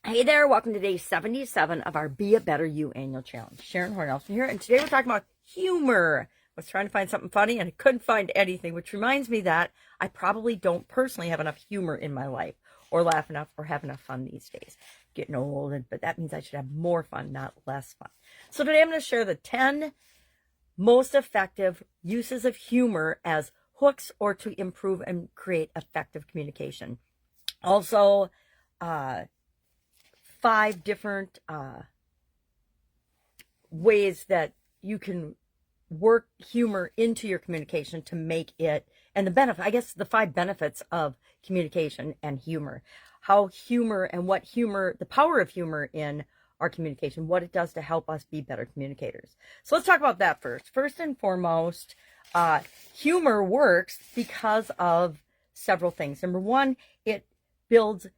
Hey there, welcome to day 77 of our Be a Better You annual challenge. Sharon Horne-Ellstrom here, and today we're talking about humor. I was trying to find something funny and I couldn't find anything, which reminds me that I probably don't personally have enough humor in my life, or laugh enough, or have enough fun these days. Getting old, but that means I should have more fun, not less fun. So today I'm going to share the 10 most effective uses of humor as hooks or to improve and create effective communication. Also, 5 different ways that you can work humor into your communication to make it, and the benefit, I guess the 5 benefits of communication and humor, how humor and what humor, the power of humor in our communication, what it does to help us be better communicators. So let's talk about that first. First and foremost, humor works because of several things. Number one, it builds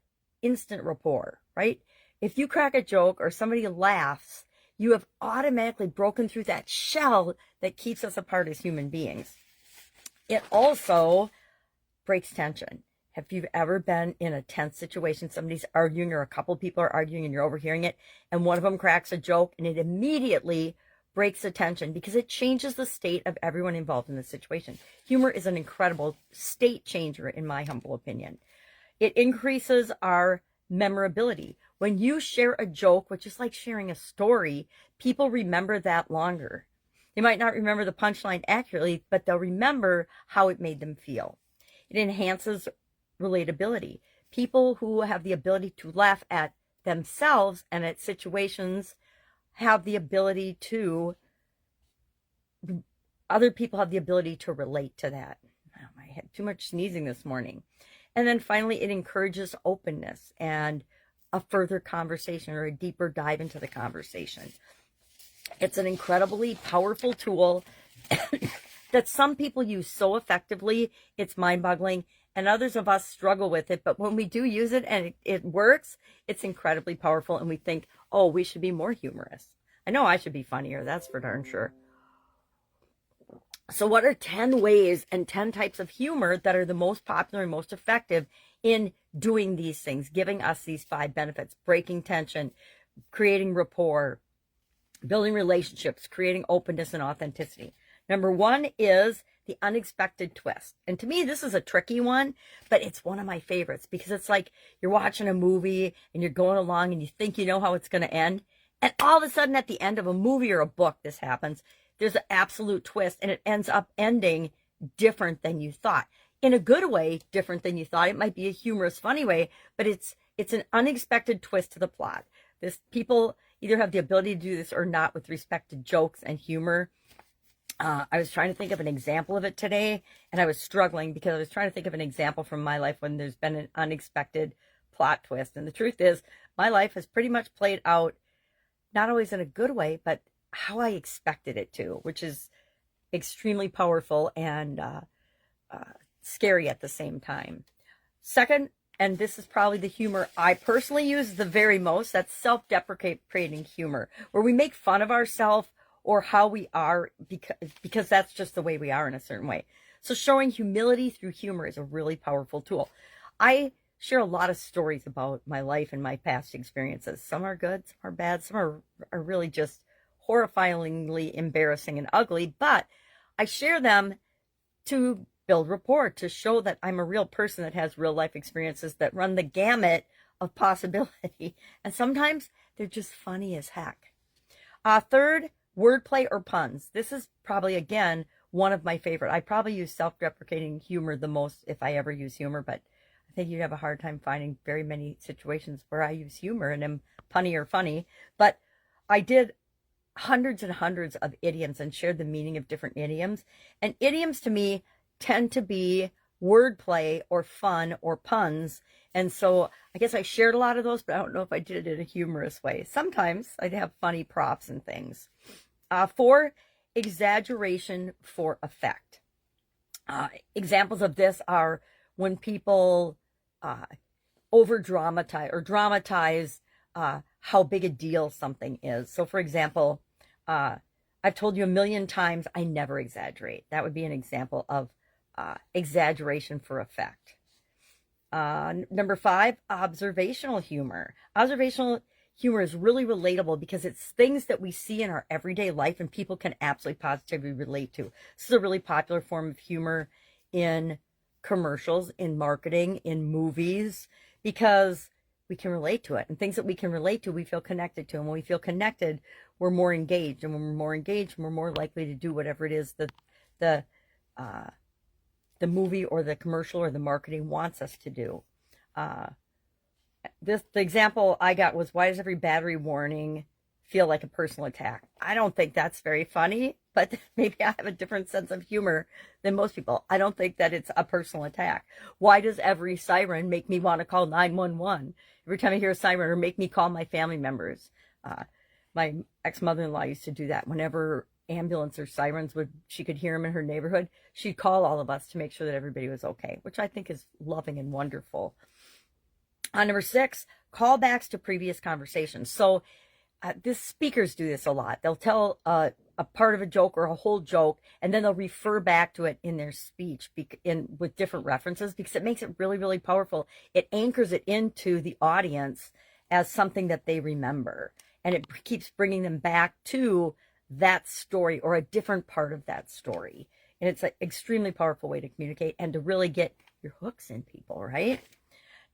instant rapport, right? If you crack a joke or somebody laughs, you have automatically broken through that shell that keeps us apart as human beings. It also breaks tension. Have you ever been in a tense situation? Somebody's arguing or a couple of people are arguing and you're overhearing it, and one of them cracks a joke and it immediately breaks the tension because it changes the state of everyone involved in the situation. Humor is an incredible state changer, in my humble opinion. It increases our memorability. When you share a joke, which is like sharing a story, people remember that longer. They might not remember the punchline accurately, but they'll remember how it made them feel. It enhances relatability. People who have the ability to laugh at themselves and at situations have the ability to, other people have the ability to relate to that. Oh, I had too much sneezing this morning. And then finally, it encourages openness and a further conversation or a deeper dive into the conversation. It's an incredibly powerful tool that some people use so effectively, it's mind-boggling, and others of us struggle with it. But when we do use it and it works, it's incredibly powerful, and we think, oh, we should be more humorous. I know I should be funnier, that's for darn sure. So what are 10 ways and 10 types of humor that are the most popular and most effective in doing these things, giving us these 5 benefits: breaking tension, creating rapport, building relationships, creating openness and authenticity? Number 1 is the unexpected twist. And to me, this is a tricky one, but it's one of my favorites because it's like you're watching a movie and you're going along and you think you know how it's going to end. And all of a sudden at the end of a movie or a book, this happens. There's an absolute twist and it ends up ending different than you thought. In a good way, different than you thought. It might be a humorous, funny way, but it's an unexpected twist to the plot. People either have the ability to do this or not with respect to jokes and humor. I was trying to think of an example of it today, and I was struggling because I was trying to think of an example from my life when there's been an unexpected plot twist. And the truth is, my life has pretty much played out, not always in a good way, but how I expected it to, which is extremely powerful and scary at the same time. Second, and this is probably the humor I personally use the very most, that's self-deprecating humor, where we make fun of ourselves or how we are because that's just the way we are in a certain way. So showing humility through humor is a really powerful tool. I share a lot of stories about my life and my past experiences. Some are good, some are bad, some are really just horrifyingly embarrassing and ugly, but I share them to build rapport, to show that I'm a real person that has real life experiences that run the gamut of possibility. And sometimes they're just funny as heck. Third, wordplay or puns. This is probably, again, one of my favorite. I probably use self-deprecating humor the most if I ever use humor, but I think you'd have a hard time finding very many situations where I use humor and am punny or funny. But I did hundreds and hundreds of idioms and shared the meaning of different idioms. And idioms to me tend to be wordplay or fun or puns. And so I guess I shared a lot of those, but I don't know if I did it in a humorous way. Sometimes I'd have funny props and things. 4, exaggeration for effect. Examples of this are when people over-dramatize or dramatize how big a deal something is. So for example, I've told you a million times, I never exaggerate. That would be an example of exaggeration for effect. Number 5, observational humor. Observational humor is really relatable because it's things that we see in our everyday life and people can absolutely positively relate to. This is a really popular form of humor in commercials, in marketing, in movies, because we can relate to it. And things that we can relate to, we feel connected to. And when we feel connected, we're more engaged. And when we're more engaged, we're more likely to do whatever it is that the movie or the commercial or the marketing wants us to do. The example I got was, why does every battery warning feel like a personal attack? I don't think that's very funny, but maybe I have a different sense of humor than most people. I don't think that it's a personal attack. Why does every siren make me want to call 911? Every time I hear a siren, or make me call my family members. My ex-mother-in-law used to do that. Whenever ambulance or sirens she could hear them in her neighborhood, she'd call all of us to make sure that everybody was okay, which I think is loving and wonderful. Number 6, callbacks to previous conversations. So this speakers do this a lot. They'll tell a part of a joke or a whole joke, and then they'll refer back to it in their speech with different references, because it makes it really, really powerful. It anchors it into the audience as something that they remember, and it keeps bringing them back to that story or a different part of that story. And it's an extremely powerful way to communicate and to really get your hooks in people, right?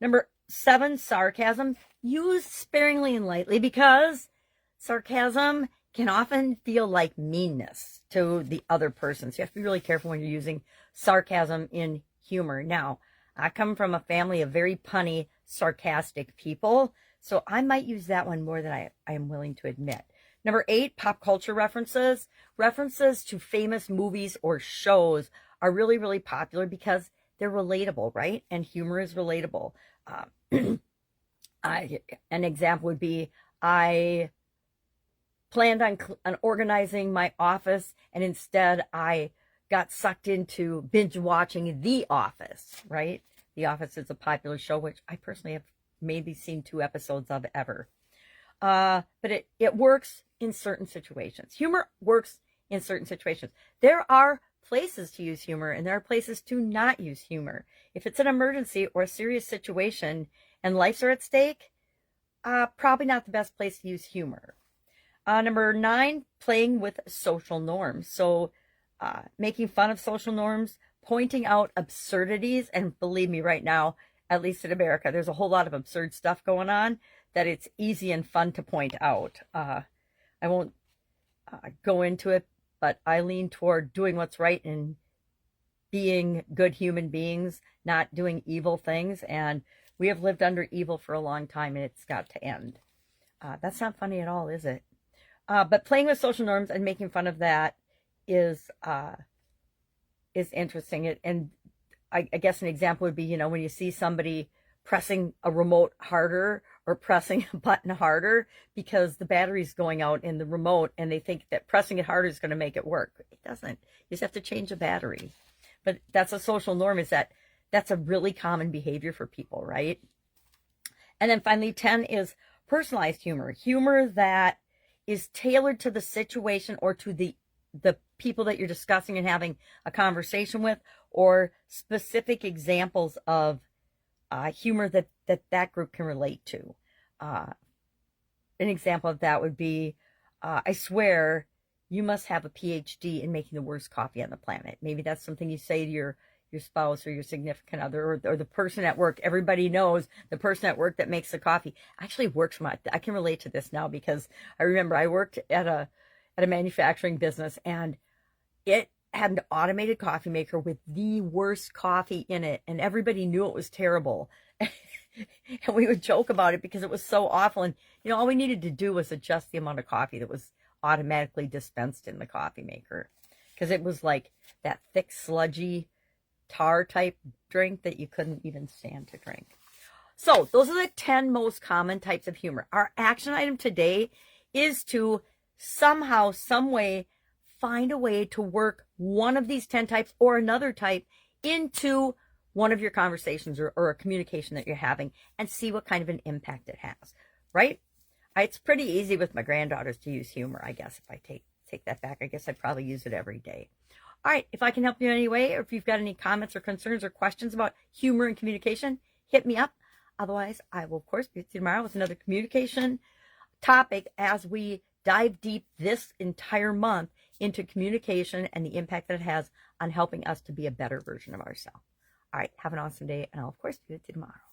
Number 7, sarcasm. Use sparingly and lightly, because sarcasm can often feel like meanness to the other person. So you have to be really careful when you're using sarcasm in humor. Now, I come from a family of very punny, sarcastic people, so I might use that one more than I am willing to admit. Number 8, pop culture references. References to famous movies or shows are really, really popular because they're relatable, right? And humor is relatable. An example would be, I planned on organizing my office, and instead I got sucked into binge watching The Office, right? The Office is a popular show, which I personally have maybe seen 2 episodes of ever. But it works in certain situations. Humor works in certain situations. There are places to use humor, and there are places to not use humor. If it's an emergency or a serious situation and lives are at stake, probably not the best place to use humor. Number 9, playing with social norms. So making fun of social norms, pointing out absurdities, and believe me, right now, at least in America, there's a whole lot of absurd stuff going on that it's easy and fun to point out. I won't go into it, but I lean toward doing what's right and being good human beings, not doing evil things. And we have lived under evil for a long time, and it's got to end. That's not funny at all, is it? But playing with social norms and making fun of that is interesting. And I guess an example would be, when you see somebody pressing a remote harder or pressing a button harder because the battery's going out in the remote, and they think that pressing it harder is going to make it work. It doesn't. You just have to change the battery. But that's a social norm, that's a really common behavior for people, right? And then finally, 10 is personalized humor. Humor that is tailored to the situation or to the people that you're discussing and having a conversation with, or specific examples of humor that group can relate to. An example of that would be, I swear you must have a PhD in making the worst coffee on the planet. Maybe that's something you say to your spouse or your significant other, or the person at work. Everybody knows the person at work that makes the coffee actually works for I can relate to this now, because I remember I worked at a manufacturing business, and it had an automated coffee maker with the worst coffee in it, and everybody knew it was terrible. And we would joke about it because it was so awful. And all we needed to do was adjust the amount of coffee that was automatically dispensed in the coffee maker, because it was like that thick, sludgy tar type drink that you couldn't even stand to drink. So those are the 10 most common types of humor. Our action item today is to somehow, some way, find a way to work one of these 10 types or another type into one of your conversations or a communication that you're having, and see what kind of an impact it has, right? It's pretty easy with my granddaughters to use humor, I guess. If I take that back, I guess I probably use it every day. All right, if I can help you in any way, or if you've got any comments or concerns or questions about humor and communication, hit me up. Otherwise, I will, of course, be with you tomorrow with another communication topic as we dive deep this entire month into communication and the impact that it has on helping us to be a better version of ourselves. All right, have an awesome day, and I'll, of course, be with you tomorrow.